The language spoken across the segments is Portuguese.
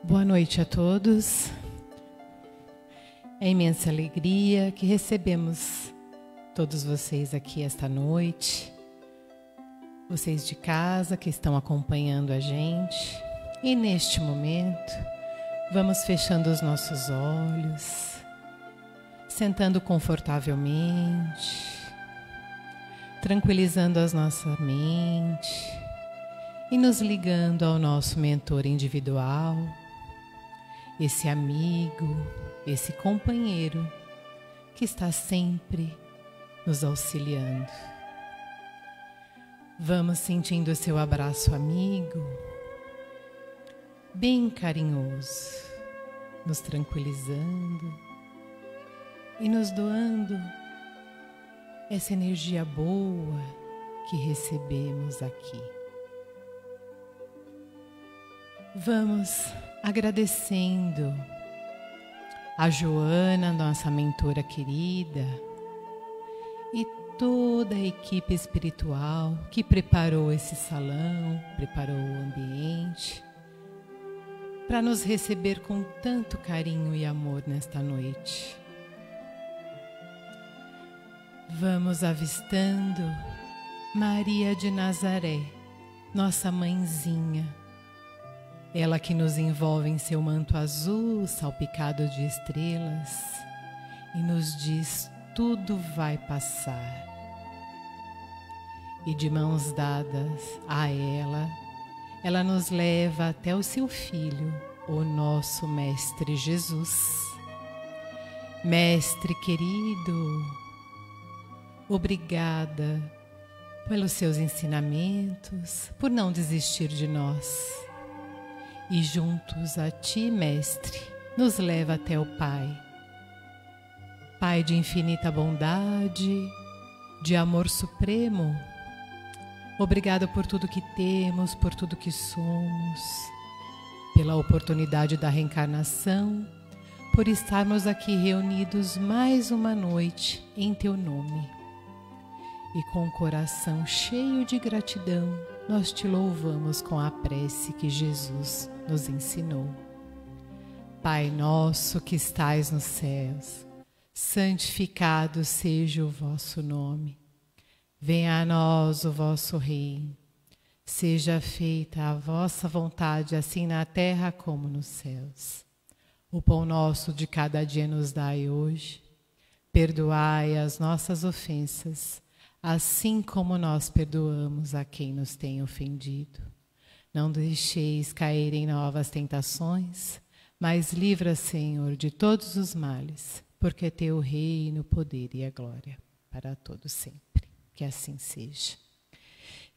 Boa noite a todos. É imensa alegria que recebemos todos vocês aqui esta noite, vocês de casa que estão acompanhando a gente. E neste momento, vamos fechando os nossos olhos, sentando confortavelmente, tranquilizando a nossa mente e nos ligando ao nosso mentor individual, esse amigo, esse companheiro que está sempre nos auxiliando. Vamos sentindo o seu abraço amigo, bem carinhoso, nos tranquilizando e nos doando essa energia boa que recebemos aqui. Vamos agradecendo a Joana, nossa mentora querida, e toda a equipe espiritual que preparou esse salão, preparou o ambiente, para nos receber com tanto carinho e amor nesta noite. Vamos avistando Maria de Nazaré, nossa mãezinha, ela que nos envolve em seu manto azul salpicado de estrelas e nos diz: tudo vai passar. E de mãos dadas a ela nos leva até o seu Filho, o nosso Mestre Jesus. Mestre querido, obrigada pelos seus ensinamentos, por não desistir de nós. E juntos a Ti, Mestre, nos leva até o Pai. Pai de infinita bondade, de amor supremo, obrigado por tudo que temos, por tudo que somos, pela oportunidade da reencarnação, por estarmos aqui reunidos mais uma noite em Teu nome. E com o coração cheio de gratidão, nós Te louvamos com a prece que Jesus nos ensinou. Pai nosso que estais nos céus, santificado seja o vosso nome. Venha a nós o vosso reino. Seja feita a vossa vontade, assim na terra como nos céus. O pão nosso de cada dia nos dai hoje. Perdoai as nossas ofensas, assim como nós perdoamos a quem nos tem ofendido. Não deixeis cair em novas tentações, mas livra, Senhor, de todos os males, porque é Teu reino, o poder e a glória para todos sempre. Que assim seja.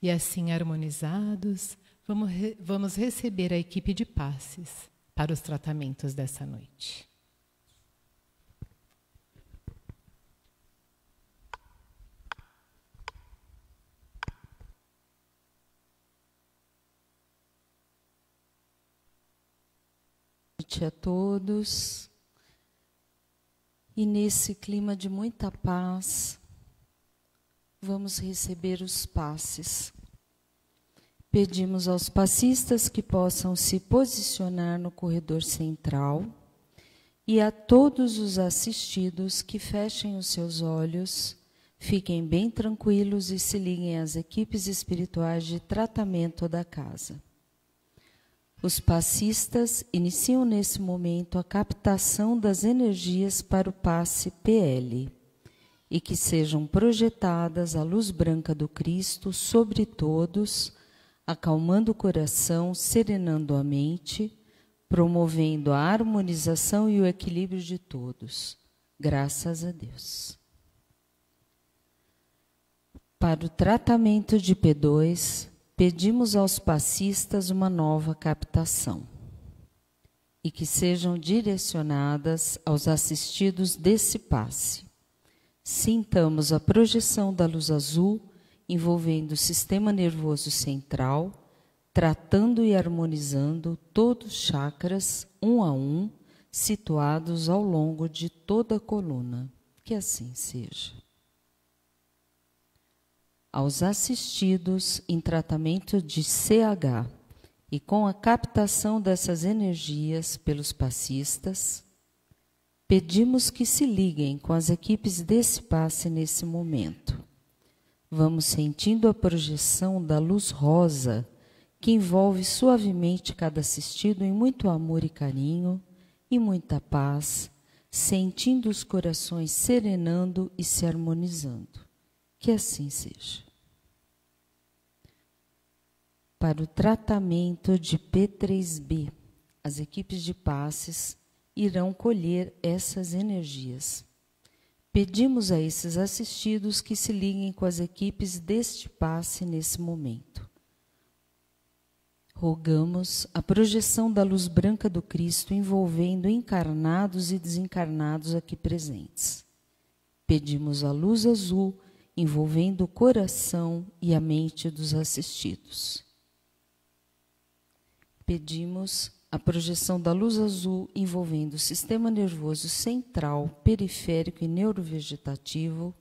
E assim, harmonizados, vamos receber a equipe de passes para os tratamentos dessa noite. Boa noite a todos. E nesse clima de muita paz, vamos receber os passes. Pedimos aos passistas que possam se posicionar no corredor central e a todos os assistidos que fechem os seus olhos, fiquem bem tranquilos e se liguem às equipes espirituais de tratamento da casa. Os passistas iniciam nesse momento a captação das energias para o passe PL e que sejam projetadas a luz branca do Cristo sobre todos, acalmando o coração, serenando a mente, promovendo a harmonização e o equilíbrio de todos. Graças a Deus. Para o tratamento de P2, pedimos aos passistas uma nova captação e que sejam direcionadas aos assistidos desse passe. Sintamos a projeção da luz azul envolvendo o sistema nervoso central, tratando e harmonizando todos os chakras, um a um, situados ao longo de toda a coluna. Que assim seja. Aos assistidos em tratamento de CH e com a captação dessas energias pelos passistas, pedimos que se liguem com as equipes desse passe nesse momento. Vamos sentindo a projeção da luz rosa que envolve suavemente cada assistido em muito amor e carinho e muita paz, sentindo os corações serenando e se harmonizando. Que assim seja. Para o tratamento de P3B, as equipes de passes irão colher essas energias. Pedimos a esses assistidos que se liguem com as equipes deste passe nesse momento. Rogamos a projeção da luz branca do Cristo envolvendo encarnados e desencarnados aqui presentes. Pedimos a luz azul envolvendo o coração e a mente dos assistidos. Pedimos a projeção da luz azul envolvendo o sistema nervoso central, periférico e neurovegetativo,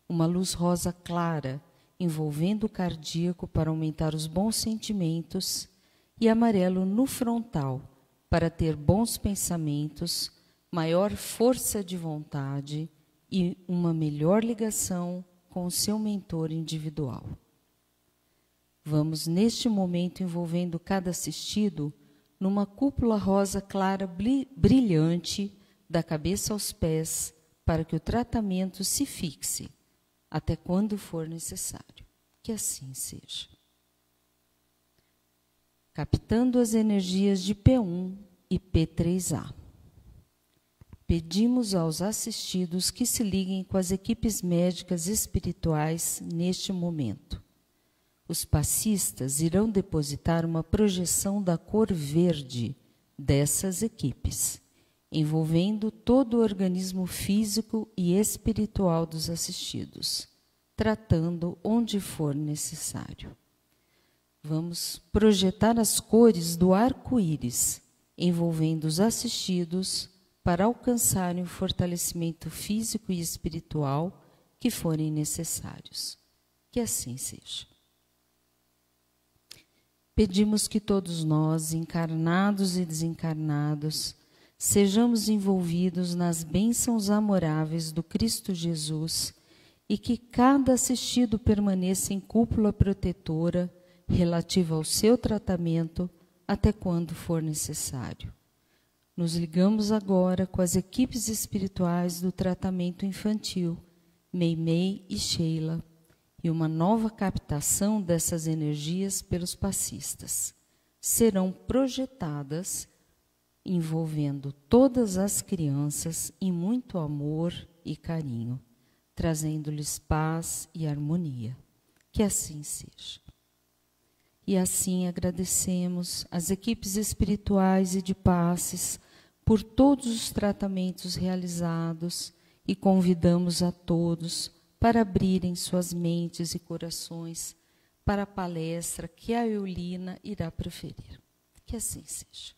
uma luz rosa clara envolvendo o cardíaco para aumentar os bons sentimentos e amarelo no frontal para ter bons pensamentos, maior força de vontade e uma melhor ligação com o seu mentor individual. Vamos, neste momento, envolvendo cada assistido numa cúpula rosa clara brilhante da cabeça aos pés para que o tratamento se fixe até quando for necessário. Que assim seja. Captando as energias de P1 e P3A. Pedimos aos assistidos que se liguem com as equipes médicas espirituais neste momento. Os passistas irão depositar uma projeção da cor verde dessas equipes, envolvendo todo o organismo físico e espiritual dos assistidos, tratando onde for necessário. Vamos projetar as cores do arco-íris, envolvendo os assistidos para alcançarem o fortalecimento físico e espiritual que forem necessários. Que assim seja. Pedimos que todos nós, encarnados e desencarnados, sejamos envolvidos nas bênçãos amoráveis do Cristo Jesus e que cada assistido permaneça em cúpula protetora relativa ao seu tratamento até quando for necessário. Nos ligamos agora com as equipes espirituais do tratamento infantil, Meimei e Sheila, e uma nova captação dessas energias pelos passistas. Serão projetadas envolvendo todas as crianças em muito amor e carinho, trazendo-lhes paz e harmonia. Que assim seja. E assim agradecemos às equipes espirituais e de passes por todos os tratamentos realizados e convidamos a todos para abrirem suas mentes e corações para a palestra que a Eulina irá proferir. Que assim seja.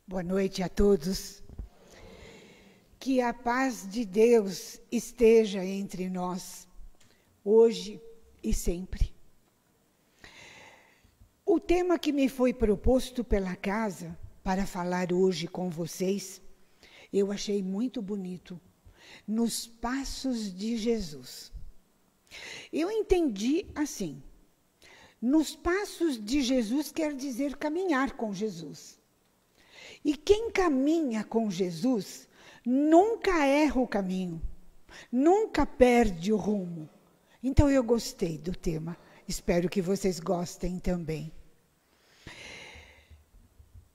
Boa noite a todos. Que a paz de Deus esteja entre nós, hoje e sempre. O tema que me foi proposto pela casa para falar hoje com vocês, eu achei muito bonito. Nos passos de Jesus. Eu entendi assim. Nos passos de Jesus quer dizer caminhar com Jesus. E quem caminha com Jesus nunca erra o caminho, nunca perde o rumo. Então eu gostei do tema. Espero que vocês gostem também.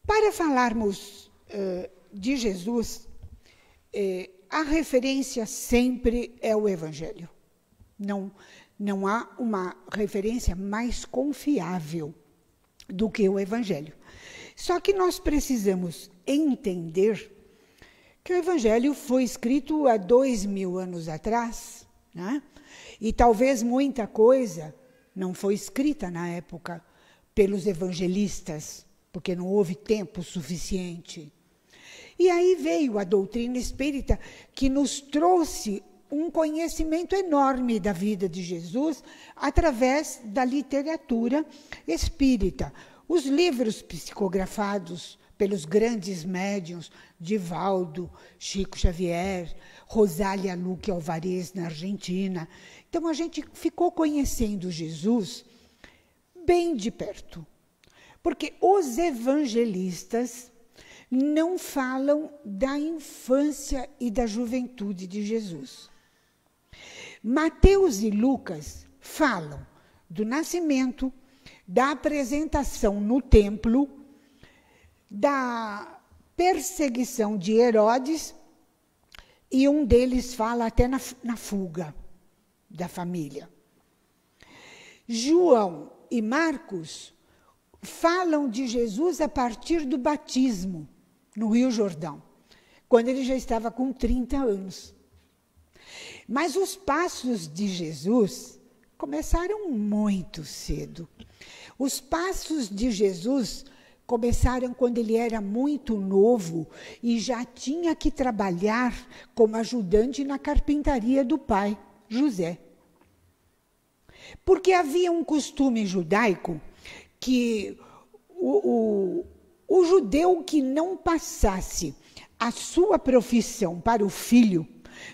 Para falarmos de Jesus, a referência sempre é o Evangelho. Não há uma referência mais confiável do que o Evangelho. Só que nós precisamos entender que o Evangelho foi escrito há 2000 anos atrás, né? E talvez muita coisa não foi escrita na época pelos evangelistas, porque não houve tempo suficiente. E aí veio a doutrina espírita, que nos trouxe um conhecimento enorme da vida de Jesus através da literatura espírita. Os livros psicografados pelos grandes médiuns, Divaldo, Chico Xavier, Rosália Luque Alvarez, na Argentina. Então, a gente ficou conhecendo Jesus bem de perto. Porque os evangelistas não falam da infância e da juventude de Jesus. Mateus e Lucas falam do nascimento, da apresentação no templo, da perseguição de Herodes, e um deles fala até na fuga da família. João e Marcos falam de Jesus a partir do batismo no Rio Jordão, quando ele já estava com 30 anos. Mas os passos de Jesus começaram muito cedo. Os passos de Jesus começaram quando ele era muito novo e já tinha que trabalhar como ajudante na carpintaria do pai, José. Porque havia um costume judaico que o judeu que não passasse a sua profissão para o filho,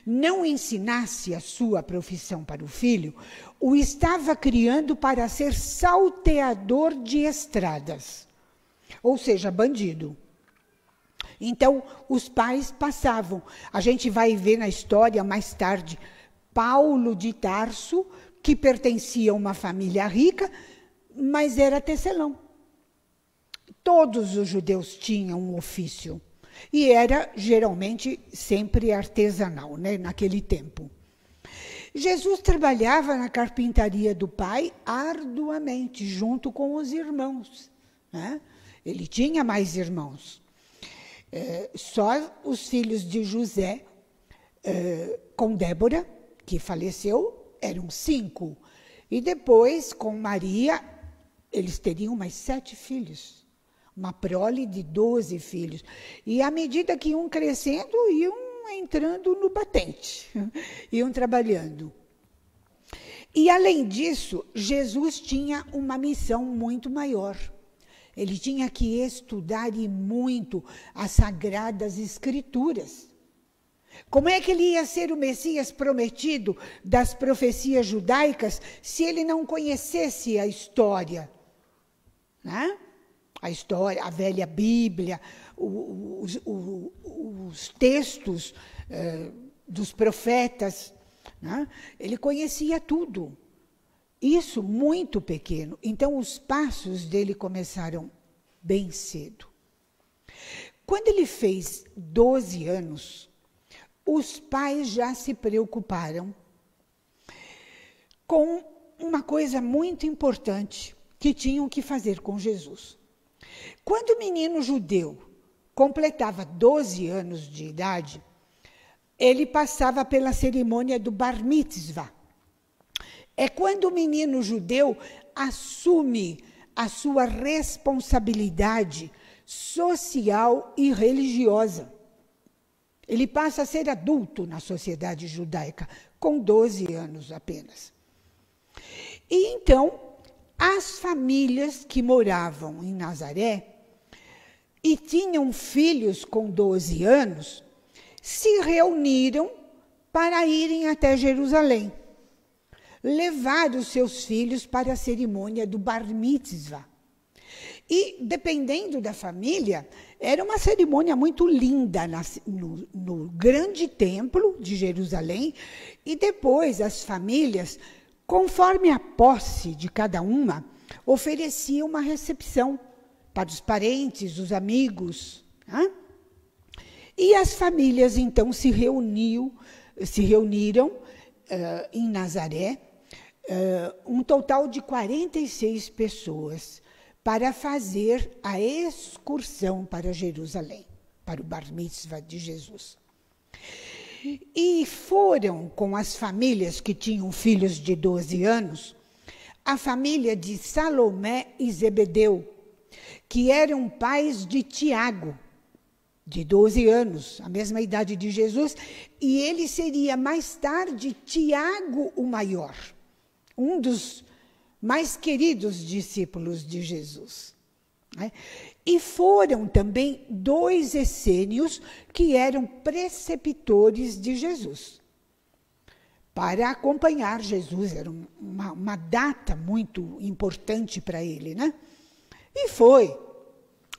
não ensinasse a sua profissão para o filho, o estava criando para ser salteador de estradas. Ou seja, bandido. Então, os pais passavam. A gente vai ver na história mais tarde, Paulo de Tarso, que pertencia a uma família rica, mas era tecelão. Todos os judeus tinham um ofício. E era, geralmente, sempre artesanal, né, naquele tempo. Jesus trabalhava na carpintaria do pai arduamente, junto com os irmãos, né? Ele tinha mais irmãos. Só os filhos de José, com Débora, que faleceu, eram 5. E depois, com Maria, eles teriam mais 7 filhos. Uma prole de 12 filhos. E à medida que iam crescendo, iam entrando no batente. Iam trabalhando. E, além disso, Jesus tinha uma missão muito maior. Ele tinha que estudar e muito as Sagradas Escrituras. Como é que ele ia ser o Messias prometido das profecias judaicas se ele não conhecesse a história? Né? A história, a velha Bíblia, os textos dos profetas. Né? Ele conhecia tudo. Isso muito pequeno. Então, os passos dele começaram bem cedo. Quando ele fez 12 anos, os pais já se preocuparam com uma coisa muito importante que tinham que fazer com Jesus. Quando o menino judeu completava 12 anos de idade, ele passava pela cerimônia do Bar Mitzvah. É quando o menino judeu assume a sua responsabilidade social e religiosa. Ele passa a ser adulto na sociedade judaica, com 12 anos apenas. E então, as famílias que moravam em Nazaré e tinham filhos com 12 anos, se reuniram para irem até Jerusalém. Levar os seus filhos para a cerimônia do Bar Mitzvah. E, dependendo da família, era uma cerimônia muito linda no grande templo de Jerusalém, e depois as famílias Conforme a posse de cada uma, oferecia uma recepção para os parentes, os amigos. Né? E as famílias, então, se reuniram em Nazaré, um total de 46 pessoas, para fazer a excursão para Jerusalém, para o Bar Mitzvah de Jesus. E foram com as famílias que tinham filhos de 12 anos, a família de Salomé e Zebedeu, que eram pais de Tiago, de 12 anos, a mesma idade de Jesus, e ele seria mais tarde Tiago o maior, um dos mais queridos discípulos de Jesus. Né? E foram também 2 essênios que eram preceptores de Jesus, para acompanhar Jesus. Era uma data muito importante para ele, né? E foi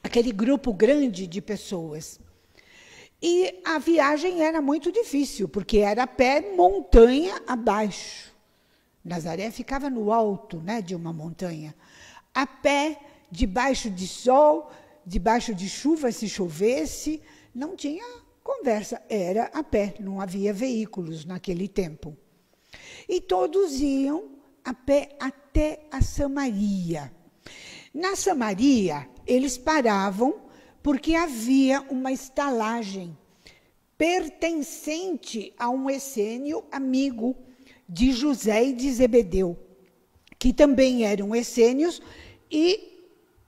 aquele grupo grande de pessoas. E a viagem era muito difícil, porque era a pé, montanha abaixo. Nazaré ficava no alto, né, de uma montanha. A pé, debaixo de sol, debaixo de chuva, se chovesse, não tinha conversa, era a pé, não havia veículos naquele tempo. E todos iam a pé até a Samaria. Na Samaria, eles paravam porque havia uma estalagem pertencente a um essênio amigo de José e de Zebedeu, que também eram essênios e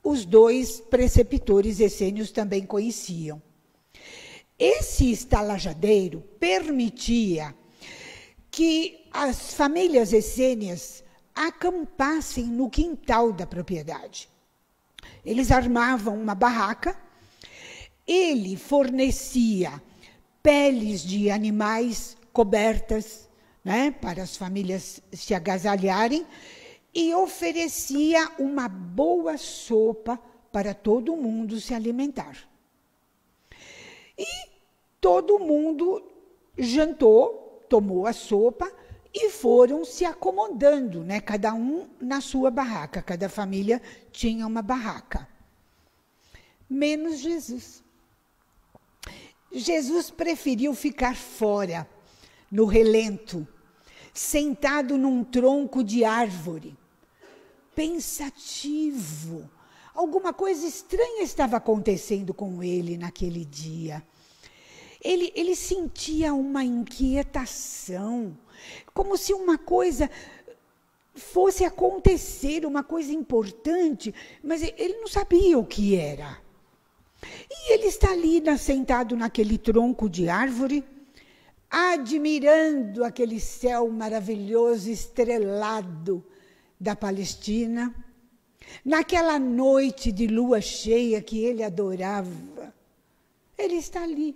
os 2 preceptores essênios também conheciam. Esse estalajadeiro permitia que as famílias essênias acampassem no quintal da propriedade. Eles armavam uma barraca, ele fornecia peles de animais cobertas, né, para as famílias se agasalharem, e oferecia uma boa sopa para todo mundo se alimentar. E todo mundo jantou, tomou a sopa e foram se acomodando, né, cada um na sua barraca, cada família tinha uma barraca. Menos Jesus. Jesus preferiu ficar fora, no relento, sentado num tronco de árvore, pensativo. Alguma coisa estranha estava acontecendo com ele naquele dia. Ele sentia uma inquietação, como se uma coisa fosse acontecer, uma coisa importante, mas ele não sabia o que era. E ele está ali sentado naquele tronco de árvore, admirando aquele céu maravilhoso, estrelado da Palestina, naquela noite de lua cheia que ele adorava. Ele está ali,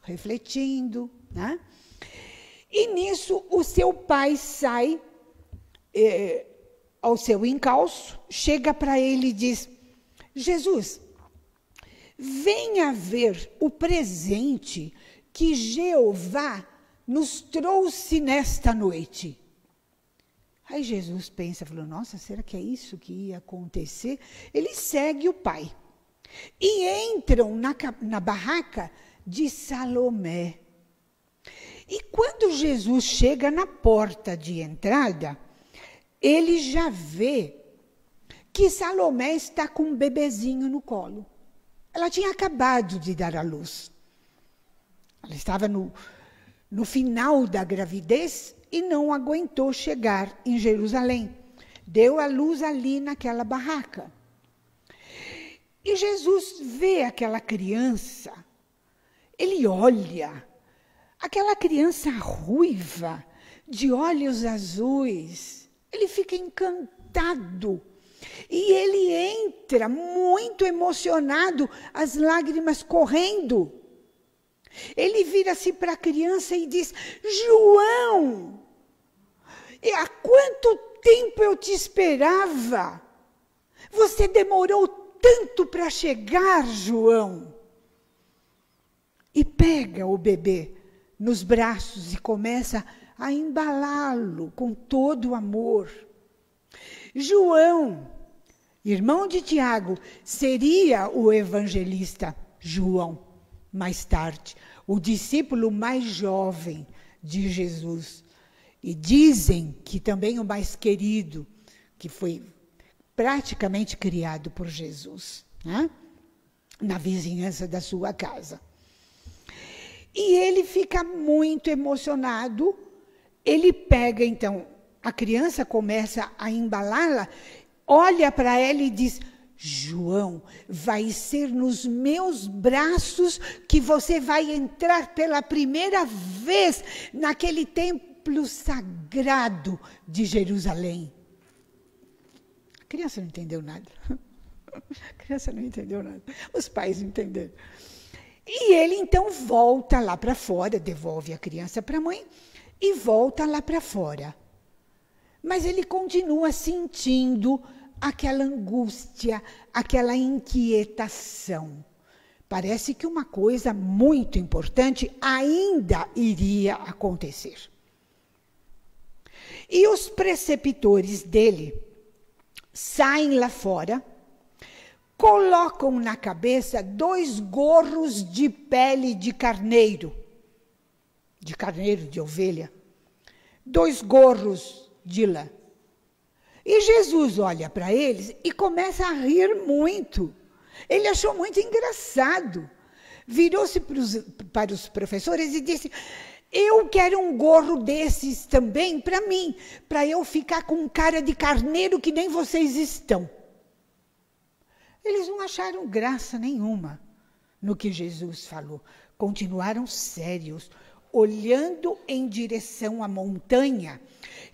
refletindo, né? E nisso o seu pai sai ao seu encalço, chega para ele e diz: Jesus, venha ver o presente que Jeová nos trouxe nesta noite. Aí Jesus pensa, falou, nossa, será que é isso que ia acontecer? Ele segue o pai. E entram na barraca de Salomé. E quando Jesus chega na porta de entrada, ele já vê que Salomé está com um bebezinho no colo. Ela tinha acabado de dar à luz. Ela estava no final da gravidez e não aguentou chegar em Jerusalém. Deu à luz ali naquela barraca. E Jesus vê aquela criança, ele olha, aquela criança ruiva, de olhos azuis, ele fica encantado. E ele entra muito emocionado, as lágrimas correndo. Ele vira-se para a criança e diz, João, há quanto tempo eu te esperava? Você demorou tanto para chegar, João. E pega o bebê nos braços e começa a embalá-lo com todo o amor. João, irmão de Tiago, seria o evangelista João, mais tarde, o discípulo mais jovem de Jesus. E dizem que também o mais querido, que foi praticamente criado por Jesus, né? Na vizinhança da sua casa. E ele fica muito emocionado. Ele pega, então, a criança começa a embalá-la, olha para ela e diz: João, vai ser nos meus braços que você vai entrar pela primeira vez naquele templo sagrado de Jerusalém. A criança não entendeu nada. A criança não entendeu nada. Os pais entenderam. E ele então volta lá para fora, devolve a criança para a mãe e volta lá para fora. Mas ele continua sentindo aquela angústia, aquela inquietação. Parece que uma coisa muito importante ainda iria acontecer. E os preceptores dele saem lá fora, colocam na cabeça 2 gorros de pele de carneiro, de ovelha, 2 gorros de lã. E Jesus olha para eles e começa a rir muito. Ele achou muito engraçado. Virou-se para os professores e disse: eu quero um gorro desses também para mim, para eu ficar com cara de carneiro que nem vocês estão. Eles não acharam graça nenhuma no que Jesus falou. Continuaram sérios, olhando em direção à montanha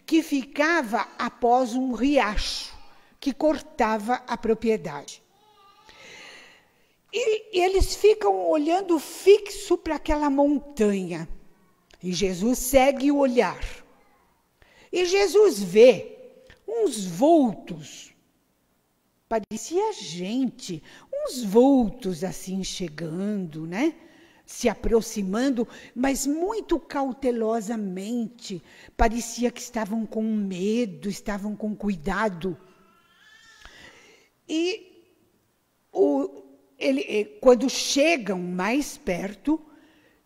que ficava após um riacho que cortava a propriedade. E eles ficam olhando fixo para aquela montanha. E Jesus segue o olhar. E Jesus vê uns vultos. Parecia gente, uns vultos assim chegando, né? Se aproximando, mas muito cautelosamente. Parecia que estavam com medo, estavam com cuidado. E quando chegam mais perto,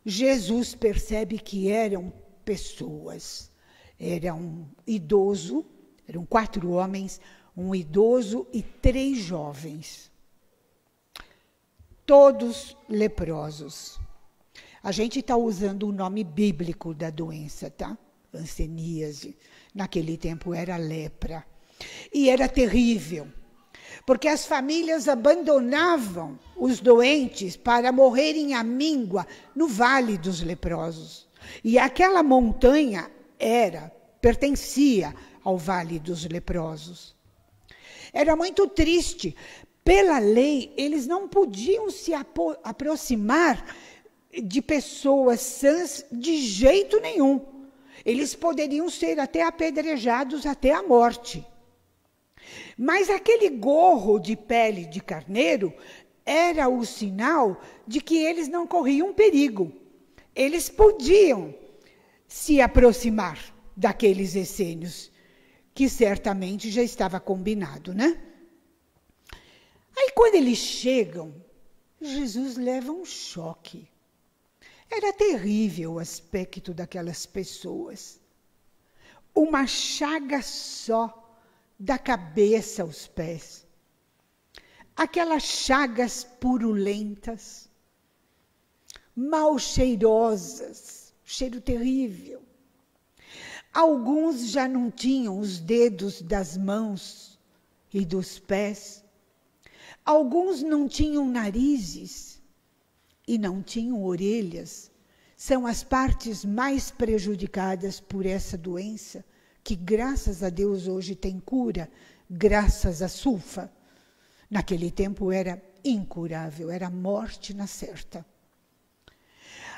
Jesus percebe que eram pessoas. Era um idoso, eram 4 homens, um idoso e 3 jovens. Todos leprosos. A gente está usando o nome bíblico da doença, tá? Hanseníase. Naquele tempo era lepra. E era terrível, porque as famílias abandonavam os doentes para morrerem à míngua no Vale dos Leprosos. E aquela montanha pertencia ao Vale dos Leprosos. Era muito triste. Pela lei, eles não podiam se aproximar de pessoas sãs de jeito nenhum. Eles poderiam ser até apedrejados até a morte. Mas aquele gorro de pele de carneiro era o sinal de que eles não corriam perigo. Eles podiam se aproximar daqueles essênios, que certamente já estava combinado, né? Aí, quando eles chegam, Jesus leva um choque. Era terrível o aspecto daquelas pessoas. Uma chaga só, da cabeça aos pés. Aquelas chagas purulentas, mal cheirosas, cheiro terrível. Alguns já não tinham os dedos das mãos e dos pés. Alguns não tinham narizes e não tinham orelhas. São as partes mais prejudicadas por essa doença, que graças a Deus hoje tem cura, graças à sulfa. Naquele tempo era incurável, era morte na certa.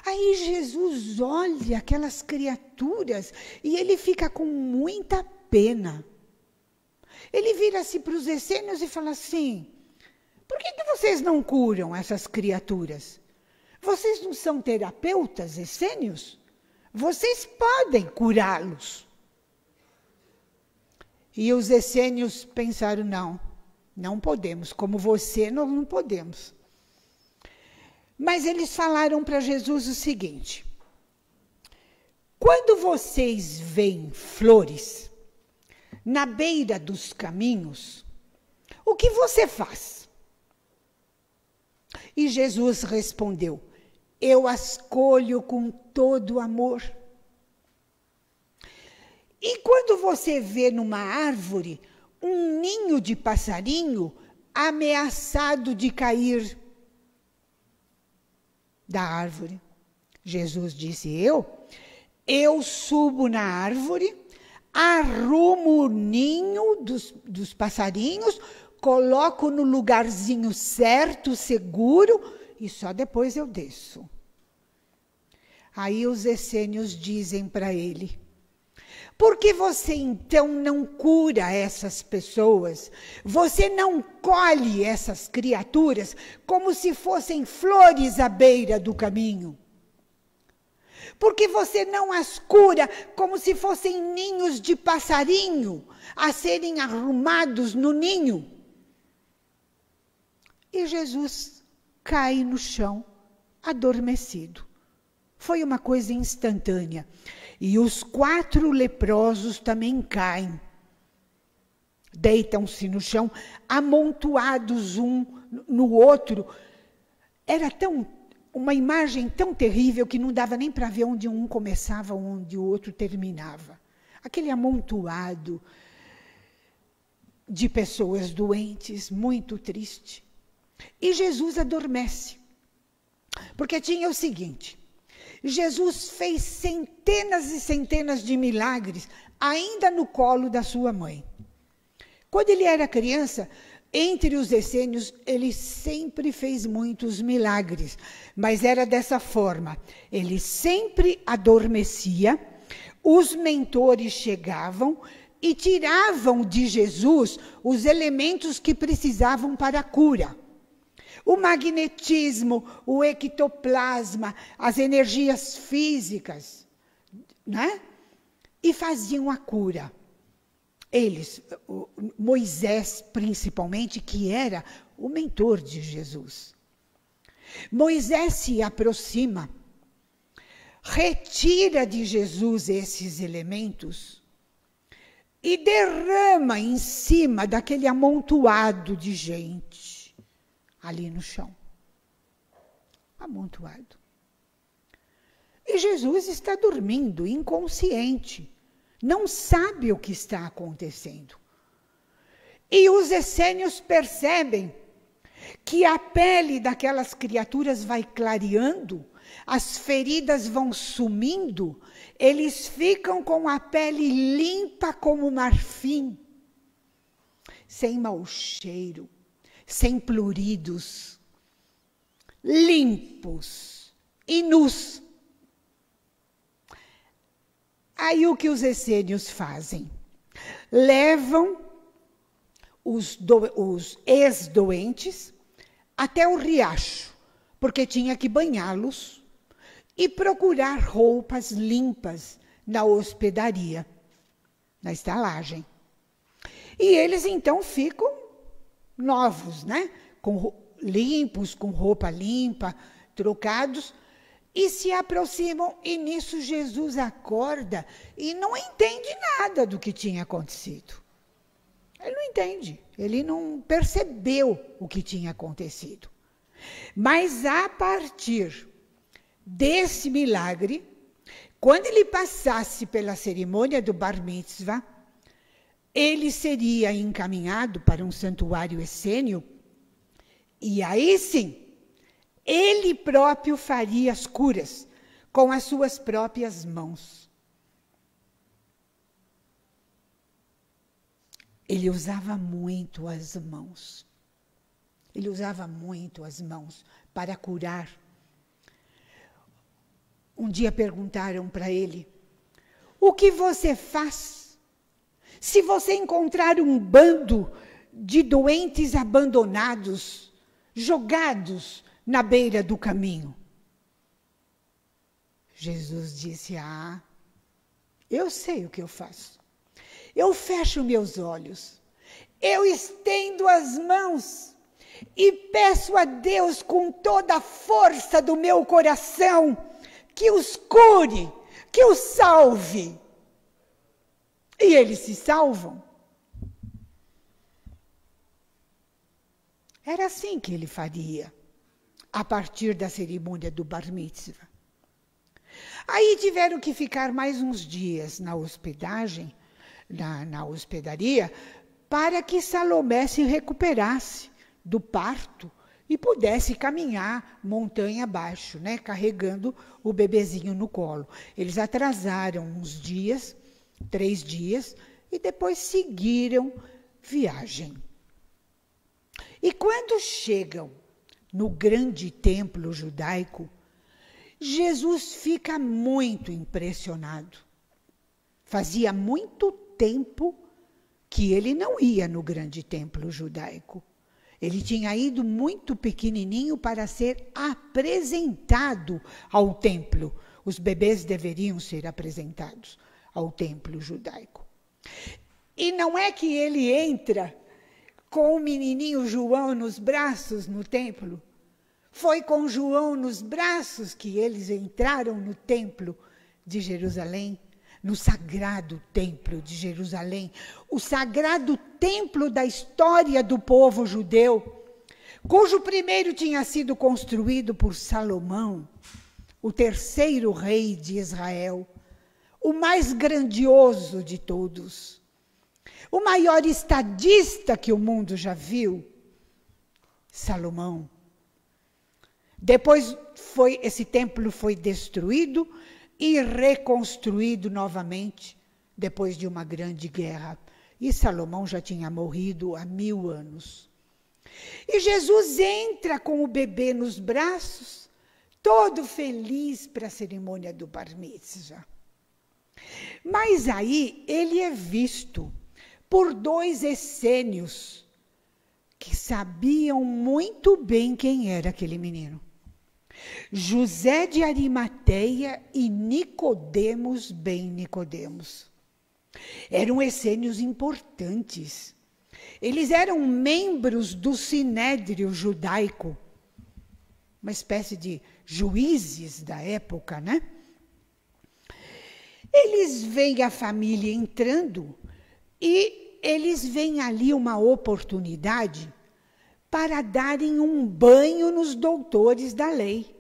Aí Jesus olha aquelas criaturas e ele fica com muita pena. Ele vira-se para os essênios e fala assim: por que vocês não curam essas criaturas? Vocês não são terapeutas essênios? vocês podem curá-los. E os essênios pensaram, não podemos, como você, nós não podemos. Mas eles falaram para Jesus o seguinte: quando vocês veem flores na beira dos caminhos, o que você faz? E Jesus respondeu: eu as colho com todo amor. E quando você vê numa árvore um ninho de passarinho ameaçado de cair da árvore, Jesus disse: eu subo na árvore, arrumo o ninho dos passarinhos, coloco no lugarzinho certo, seguro, e só depois eu desço. Aí os essênios dizem para ele: por que você então não cura essas pessoas? Você não colhe essas criaturas como se fossem flores à beira do caminho? Por que você não as cura como se fossem ninhos de passarinho a serem arrumados no ninho? E Jesus cai no chão, adormecido. Foi uma coisa instantânea. E os 4 leprosos também caem. Deitam-se no chão, amontoados um no outro. Era uma imagem tão terrível que não dava nem para ver onde um começava, onde o outro terminava. Aquele amontoado de pessoas doentes, muito triste. E Jesus adormece. Porque tinha o seguinte: Jesus fez centenas e centenas de milagres, ainda no colo da sua mãe. Quando ele era criança, entre os essênios, ele sempre fez muitos milagres, mas era dessa forma: ele sempre adormecia, os mentores chegavam e tiravam de Jesus os elementos que precisavam para a cura. O magnetismo, o ectoplasma, as energias físicas, né? E faziam a cura. Eles, Moisés principalmente, que era o mentor de Jesus. Moisés se aproxima, retira de Jesus esses elementos e derrama em cima daquele amontoado de gente ali no chão. Amontoado. E Jesus está dormindo, inconsciente. Não sabe o que está acontecendo. E os essênios percebem que a pele daquelas criaturas vai clareando, as feridas vão sumindo, eles ficam com a pele limpa como marfim, sem mau cheiro, sem pluridos, limpos e nus. Aí o que os essênios fazem? Levam os ex-doentes até o riacho, porque tinha que banhá-los e procurar roupas limpas na hospedaria, na estalagem. E eles então ficam novos, né? Limpos, com roupa limpa, trocados, e se aproximam, e nisso Jesus acorda e não entende nada do que tinha acontecido. Ele não entende, ele não percebeu o que tinha acontecido. Mas a partir desse milagre, quando ele passasse pela cerimônia do Bar Mitzvah, ele seria encaminhado para um santuário essênio, e aí sim, ele próprio faria as curas com as suas próprias mãos. Ele usava muito as mãos. Ele usava muito as mãos para curar. Um dia perguntaram para ele: o que você faz se você encontrar um bando de doentes abandonados, jogados na beira do caminho? Jesus disse: eu sei o que eu faço. Eu fecho meus olhos, eu estendo as mãos e peço a Deus com toda a força do meu coração que os cure, que os salve. E eles se salvam. Era assim que ele faria, a partir da cerimônia do Bar Mitzvah. Aí tiveram que ficar mais uns dias na hospedagem, na hospedaria, para que Salomé se recuperasse do parto e pudesse caminhar montanha abaixo, né, carregando o bebezinho no colo. Eles atrasaram uns dias, 3 dias, e depois seguiram viagem. E quando chegam no grande templo judaico, Jesus fica muito impressionado. Fazia muito tempo que ele não ia no grande templo judaico. Ele tinha ido muito pequenininho para ser apresentado ao templo. Os bebês deveriam ser apresentados ao templo judaico. E não é que ele entra com o menininho João nos braços no templo. Foi com João nos braços que eles entraram no templo de Jerusalém, no sagrado templo de Jerusalém, o sagrado templo da história do povo judeu, cujo primeiro tinha sido construído por Salomão, o 3º rei de Israel, o mais grandioso de todos, o maior estadista que o mundo já viu, Salomão. Depois esse templo foi destruído e reconstruído novamente, depois de uma grande guerra. E Salomão já tinha morrido há 1000 anos. E Jesus entra com o bebê nos braços, todo feliz para a cerimônia do Bar Mitzvah. Mas aí ele é visto por 2 essênios que sabiam muito bem quem era aquele menino. José de Arimateia e Nicodemos ben Nicodemos. Eram essênios importantes. Eles eram membros do Sinédrio judaico, uma espécie de juízes da época, né? Eles veem a família entrando e eles veem ali uma oportunidade para darem um banho nos doutores da lei.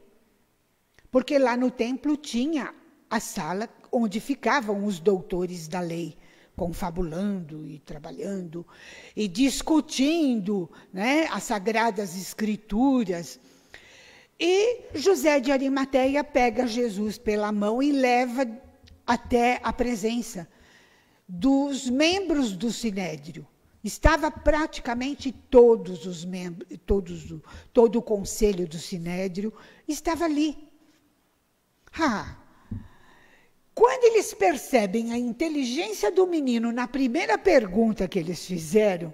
Porque lá no templo tinha a sala onde ficavam os doutores da lei, confabulando e trabalhando e discutindo, né, as sagradas escrituras. E José de Arimateia pega Jesus pela mão e leva até a presença dos membros do Sinédrio. Estava praticamente todos os membros, todo o conselho do Sinédrio estava ali. Quando eles percebem a inteligência do menino na primeira pergunta que eles fizeram,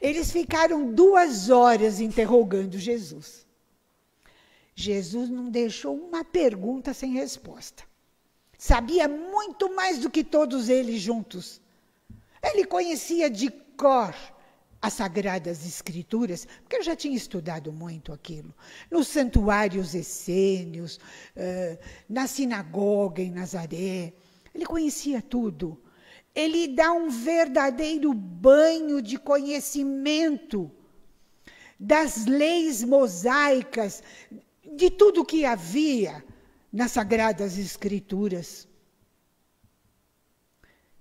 eles ficaram 2 horas interrogando Jesus. Jesus não deixou uma pergunta sem resposta. Sabia muito mais do que todos eles juntos. Ele conhecia de cor as Sagradas Escrituras, porque eu já tinha estudado muito aquilo. Nos santuários essênios, na sinagoga em Nazaré. Ele conhecia tudo. Ele dá um verdadeiro banho de conhecimento das leis mosaicas, de tudo que havia nas Sagradas Escrituras.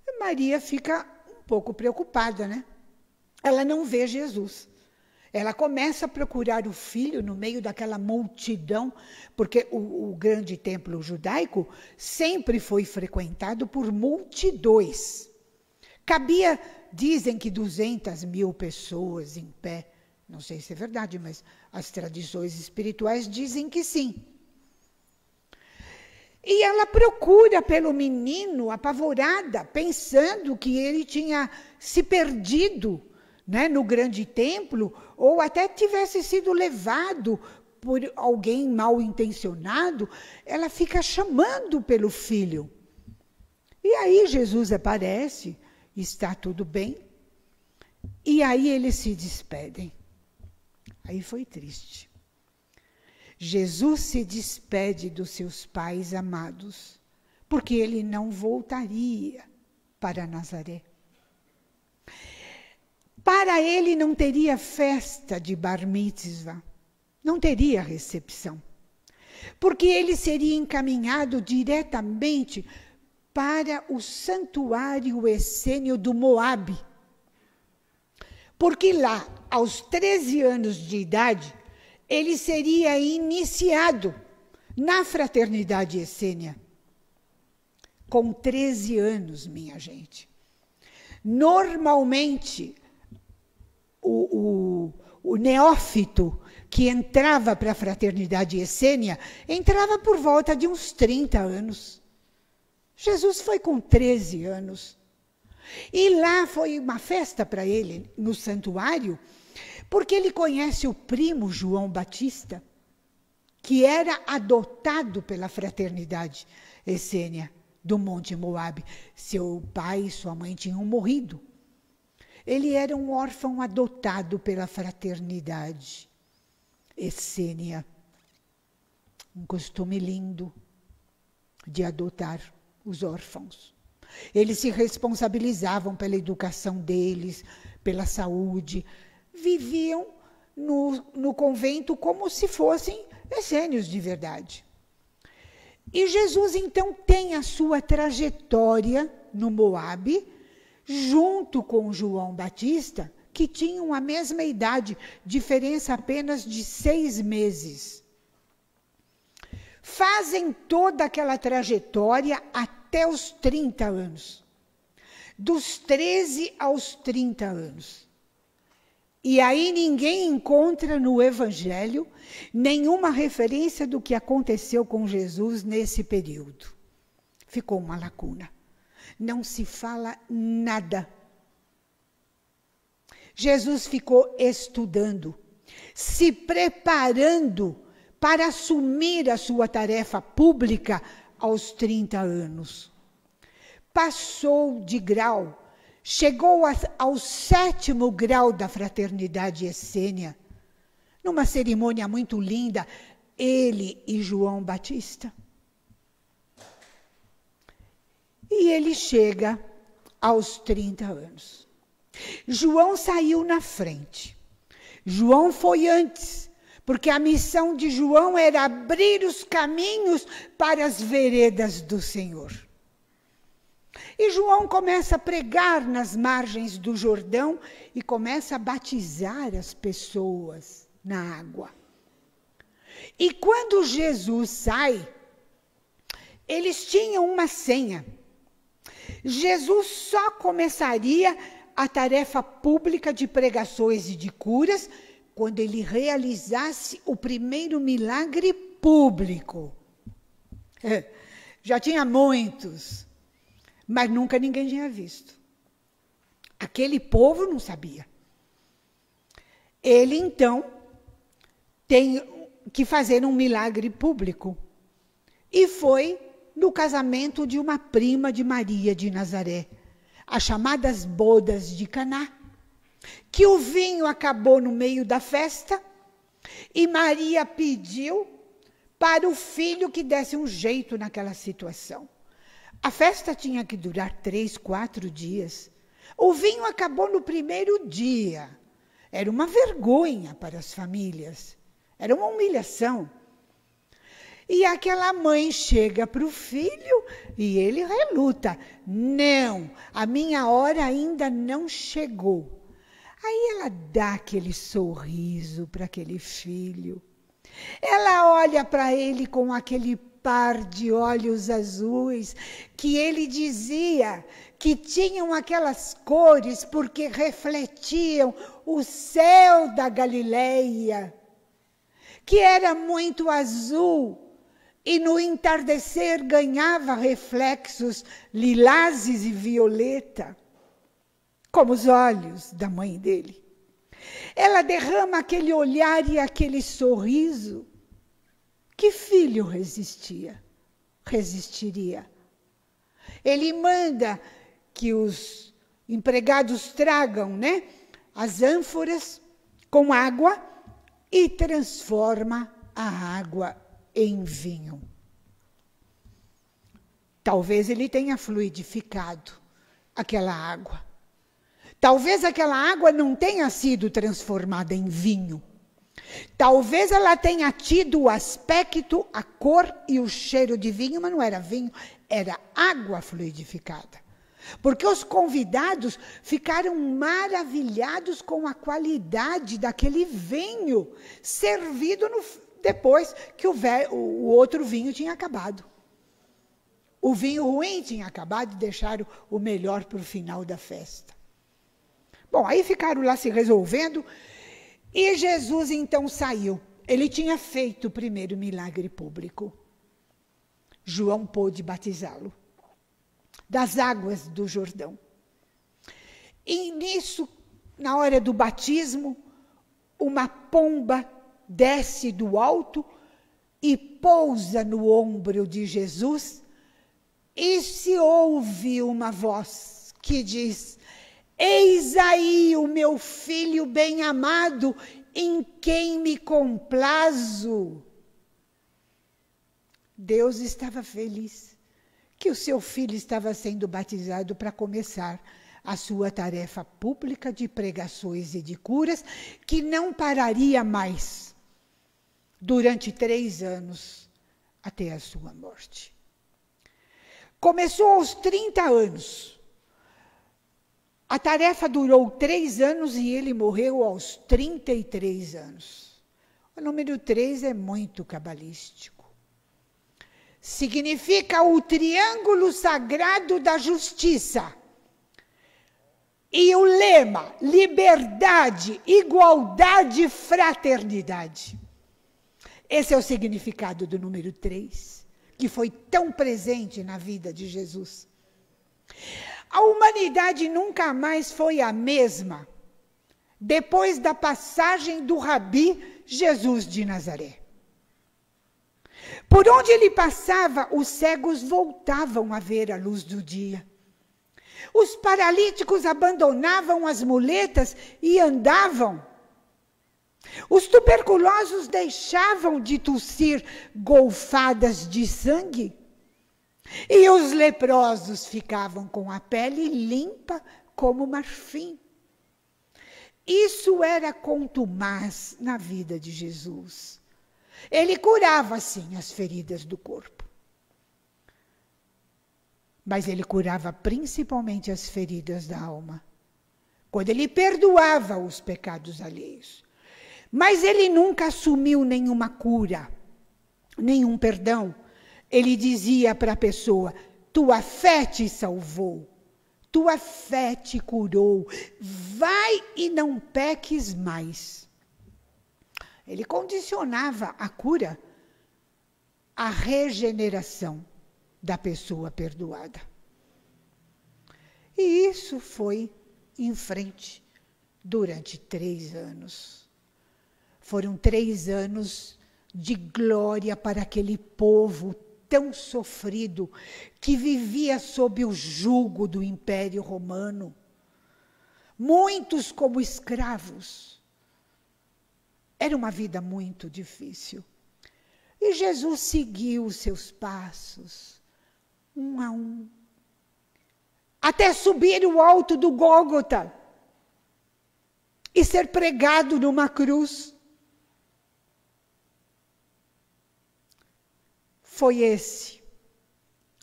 E Maria fica um pouco preocupada, né? Ela não vê Jesus. Ela começa a procurar o filho no meio daquela multidão, porque o grande templo judaico sempre foi frequentado por multidões. Cabia, dizem que 200.000 pessoas em pé. Não sei se é verdade, mas as tradições espirituais dizem que sim. E ela procura pelo menino, apavorada, pensando que ele tinha se perdido, né, no grande templo, ou até tivesse sido levado por alguém mal intencionado, ela fica chamando pelo filho. E aí Jesus aparece, está tudo bem, e aí eles se despedem. Aí foi triste. Jesus se despede dos seus pais amados, porque ele não voltaria para Nazaré. Para ele não teria festa de bar mitzvah, não teria recepção, porque ele seria encaminhado diretamente para o santuário essênio do Moabe. Porque lá, aos 13 anos de idade, ele seria iniciado na fraternidade essênia. Com 13 anos, minha gente. Normalmente, o neófito que entrava para a fraternidade essênia, entrava por volta de uns 30 anos. Jesus foi com 13 anos. E lá foi uma festa para ele, no santuário, porque ele conhece o primo João Batista, que era adotado pela fraternidade essênia do Monte Moabe. Seu pai e sua mãe tinham morrido. Ele era um órfão adotado pela fraternidade essênia. Um costume lindo de adotar os órfãos. Eles se responsabilizavam pela educação deles, pela saúde. Viviam no convento como se fossem essênios de verdade. E Jesus, então, tem a sua trajetória no Moabe, junto com João Batista, que tinham a mesma idade, diferença apenas de 6 meses. Fazem toda aquela trajetória até os 30 anos. Dos 13 aos 30 anos. E aí ninguém encontra no Evangelho nenhuma referência do que aconteceu com Jesus nesse período. Ficou uma lacuna. Não se fala nada. Jesus ficou estudando, se preparando para assumir a sua tarefa pública aos 30 anos. Passou de grau, chegou ao 7º grau da fraternidade essênia, numa cerimônia muito linda, ele e João Batista. E ele chega aos 30 anos. João saiu na frente. João foi antes, porque a missão de João era abrir os caminhos para as veredas do Senhor. E João começa a pregar nas margens do Jordão e começa a batizar as pessoas na água. E quando Jesus sai, eles tinham uma senha. Jesus só começaria a tarefa pública de pregações e de curas quando ele realizasse o primeiro milagre público. Já tinha muitos, mas nunca ninguém tinha visto. Aquele povo não sabia. Ele, então, tem que fazer um milagre público. E foi no casamento de uma prima de Maria de Nazaré, as chamadas bodas de Caná, que o vinho acabou no meio da festa e Maria pediu para o filho que desse um jeito naquela situação. A festa tinha que durar 3, 4 dias. O vinho acabou no primeiro dia. Era uma vergonha para as famílias. Era uma humilhação. E aquela mãe chega para o filho e ele reluta. Não, a minha hora ainda não chegou. Aí ela dá aquele sorriso para aquele filho. Ela olha para ele com aquele par de olhos azuis que ele dizia que tinham aquelas cores porque refletiam o céu da Galileia, que era muito azul. E no entardecer ganhava reflexos lilazes e violeta, como os olhos da mãe dele. Ela derrama aquele olhar e aquele sorriso, Que filho resistiria? Ele manda que os empregados tragam, né, as ânforas com água e transforma a água em vinho. Talvez ele tenha fluidificado aquela água. Talvez aquela água não tenha sido transformada em vinho. Talvez ela tenha tido o aspecto, a cor e o cheiro de vinho, mas não era vinho, era água fluidificada. Porque os convidados ficaram maravilhados com a qualidade daquele vinho servido depois que o outro vinho tinha acabado. O vinho ruim tinha acabado e deixaram o melhor para o final da festa. Bom, aí ficaram lá se resolvendo e Jesus então saiu. Ele tinha feito o primeiro milagre público. João pôde batizá-lo das águas do Jordão. E nisso, na hora do batismo, uma pomba desce do alto e pousa no ombro de Jesus, e se ouve uma voz que diz: eis aí o meu filho bem-amado, em quem me complazo. Deus estava feliz que o seu filho estava sendo batizado para começar a sua tarefa pública de pregações e de curas, que não pararia mais durante 3 anos até a sua morte. Começou aos 30 anos. A tarefa durou 3 anos e ele morreu aos 33 anos. O número 3 é muito cabalístico. Significa o triângulo sagrado da justiça. E o lema: liberdade, igualdade, fraternidade. Esse é o significado do número 3, que foi tão presente na vida de Jesus. A humanidade nunca mais foi a mesma depois da passagem do Rabi Jesus de Nazaré. Por onde ele passava, os cegos voltavam a ver a luz do dia. Os paralíticos abandonavam as muletas e andavam. Os tuberculosos deixavam de tossir golfadas de sangue. E os leprosos ficavam com a pele limpa como marfim. Isso era contumaz na vida de Jesus. Ele curava, sim, as feridas do corpo. Mas ele curava principalmente as feridas da alma, quando ele perdoava os pecados alheios. Mas ele nunca assumiu nenhuma cura, nenhum perdão. Ele dizia para a pessoa: tua fé te salvou, tua fé te curou, vai e não peques mais. Ele condicionava a cura à regeneração da pessoa perdoada. E isso foi em frente durante 3 anos. Foram 3 anos de glória para aquele povo tão sofrido, que vivia sob o jugo do Império Romano. Muitos como escravos. Era uma vida muito difícil. E Jesus seguiu os seus passos, um a um, até subir o alto do Gólgota e ser pregado numa cruz. Foi esse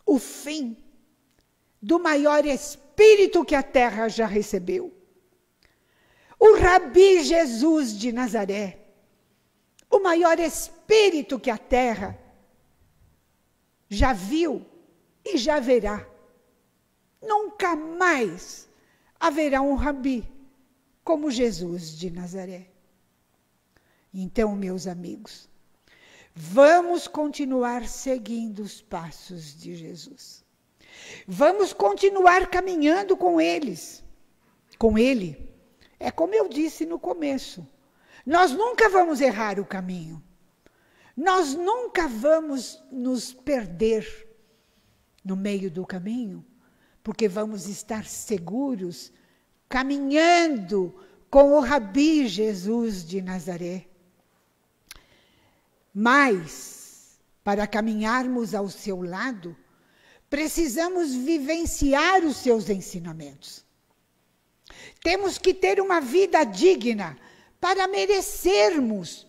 o fim do maior espírito que a terra já recebeu. O Rabi Jesus de Nazaré, o maior espírito que a terra já viu e já verá. Nunca mais haverá um Rabi como Jesus de Nazaré. Então, meus amigos, vamos continuar seguindo os passos de Jesus. Vamos continuar caminhando com ele. É como eu disse no começo, nós nunca vamos errar o caminho. Nós nunca vamos nos perder no meio do caminho, porque vamos estar seguros, caminhando com o Rabi Jesus de Nazaré. Mas, para caminharmos ao seu lado, precisamos vivenciar os seus ensinamentos. Temos que ter uma vida digna para merecermos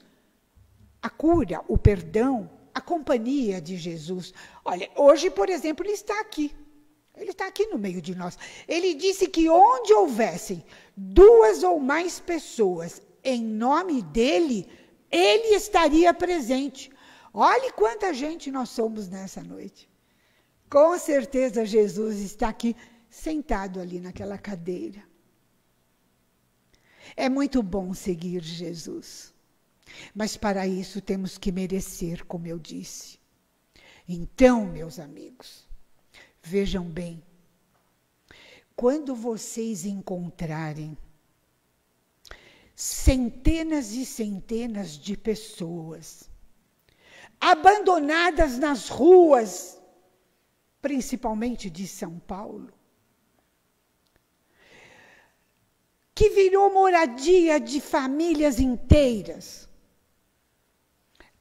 a cura, o perdão, a companhia de Jesus. Olha, hoje, por exemplo, ele está aqui. Ele está aqui no meio de nós. Ele disse que onde houvessem 2 ou mais pessoas em nome dele, ele estaria presente. Olhe quanta gente nós somos nessa noite. Com certeza Jesus está aqui, sentado ali naquela cadeira. É muito bom seguir Jesus. Mas para isso temos que merecer, como eu disse. Então, meus amigos, vejam bem. Quando vocês encontrarem centenas e centenas de pessoas abandonadas nas ruas, principalmente de São Paulo, que virou moradia de famílias inteiras.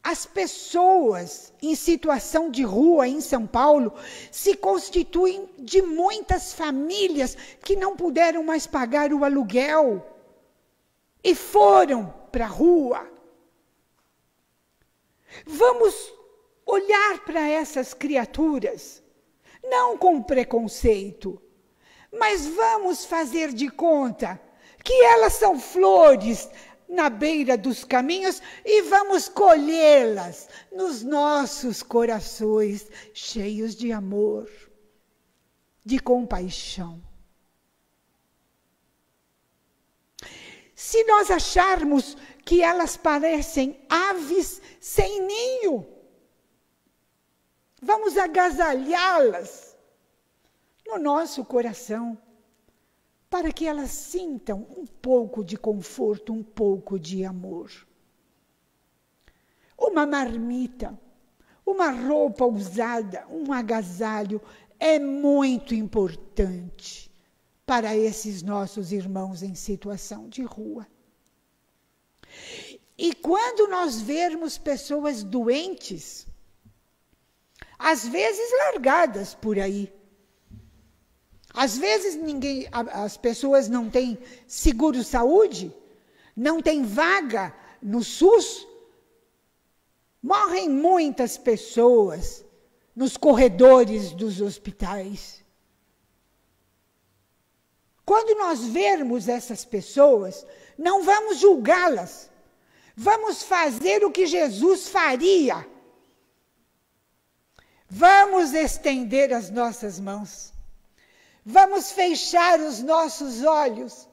As pessoas em situação de rua em São Paulo se constituem de muitas famílias que não puderam mais pagar o aluguel e foram para a rua. Vamos olhar para essas criaturas, não com preconceito, mas vamos fazer de conta que elas são flores na beira dos caminhos e vamos colhê-las nos nossos corações cheios de amor, de compaixão. Se nós acharmos que elas parecem aves sem ninho, vamos agasalhá-las no nosso coração, para que elas sintam um pouco de conforto, um pouco de amor. Uma marmita, uma roupa usada, um agasalho é muito importante para esses nossos irmãos em situação de rua. E quando nós vermos pessoas doentes, às vezes largadas por aí, às vezes as pessoas não têm seguro-saúde, não têm vaga no SUS. Morrem muitas pessoas nos corredores dos hospitais. Quando nós vermos essas pessoas, não vamos julgá-las. Vamos fazer o que Jesus faria. Vamos estender as nossas mãos. Vamos fechar os nossos olhos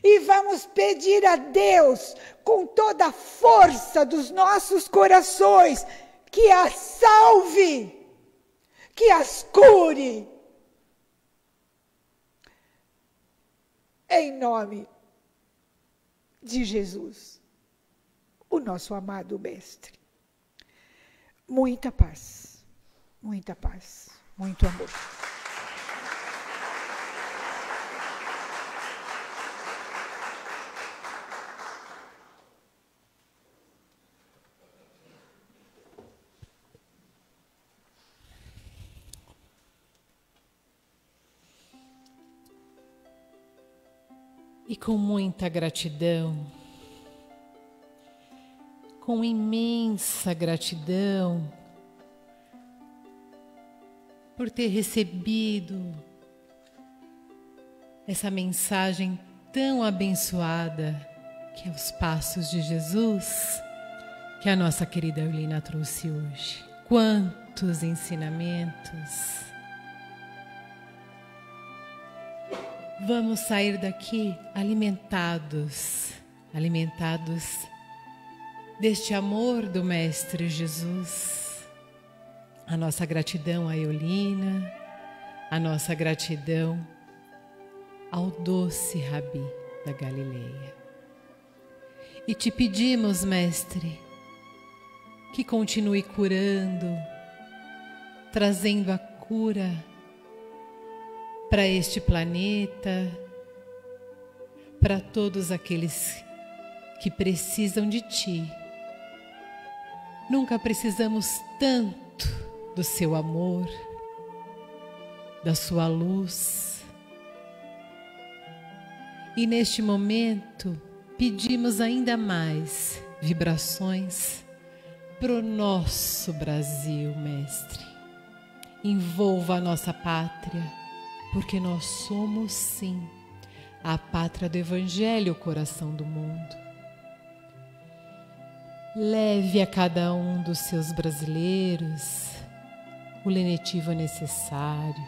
e vamos pedir a Deus, com toda a força dos nossos corações, que as salve, que as cure. Em nome de Jesus, o nosso amado Mestre. Muita paz, muito amor. E com muita gratidão, com imensa gratidão por ter recebido essa mensagem tão abençoada que é os passos de Jesus, que a nossa querida Eulina trouxe hoje. Quantos ensinamentos! Vamos sair daqui alimentados deste amor do Mestre Jesus. A nossa gratidão a Eulina, a nossa gratidão ao doce Rabi da Galileia. E te pedimos, Mestre, que continue curando, trazendo a cura para este planeta, para todos aqueles que precisam de Ti. Nunca precisamos tanto do Seu amor, da Sua luz. E neste momento pedimos ainda mais vibrações para o nosso Brasil, Mestre. Envolva a nossa pátria, porque nós somos sim a pátria do Evangelho, o coração do mundo. Leve a cada um dos seus brasileiros o lenitivo necessário,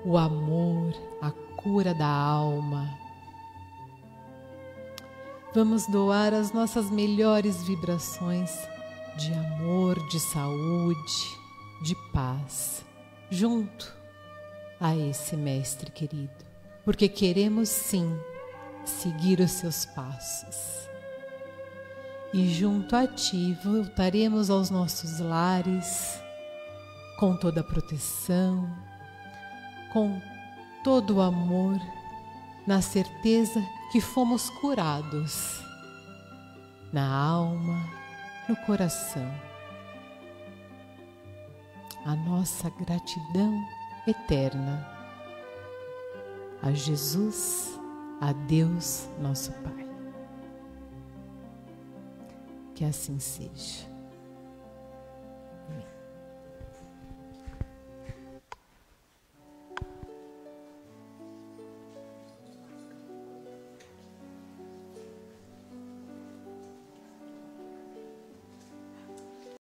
o amor, a cura da alma. Vamos doar as nossas melhores vibrações de amor, de saúde, de paz, junto a esse Mestre querido, porque queremos sim seguir os seus passos. E junto a Ti voltaremos aos nossos lares com toda a proteção, com todo o amor, na certeza que fomos curados na alma, no coração. A nossa gratidão eterna a Jesus, a Deus, nosso Pai. Que assim seja.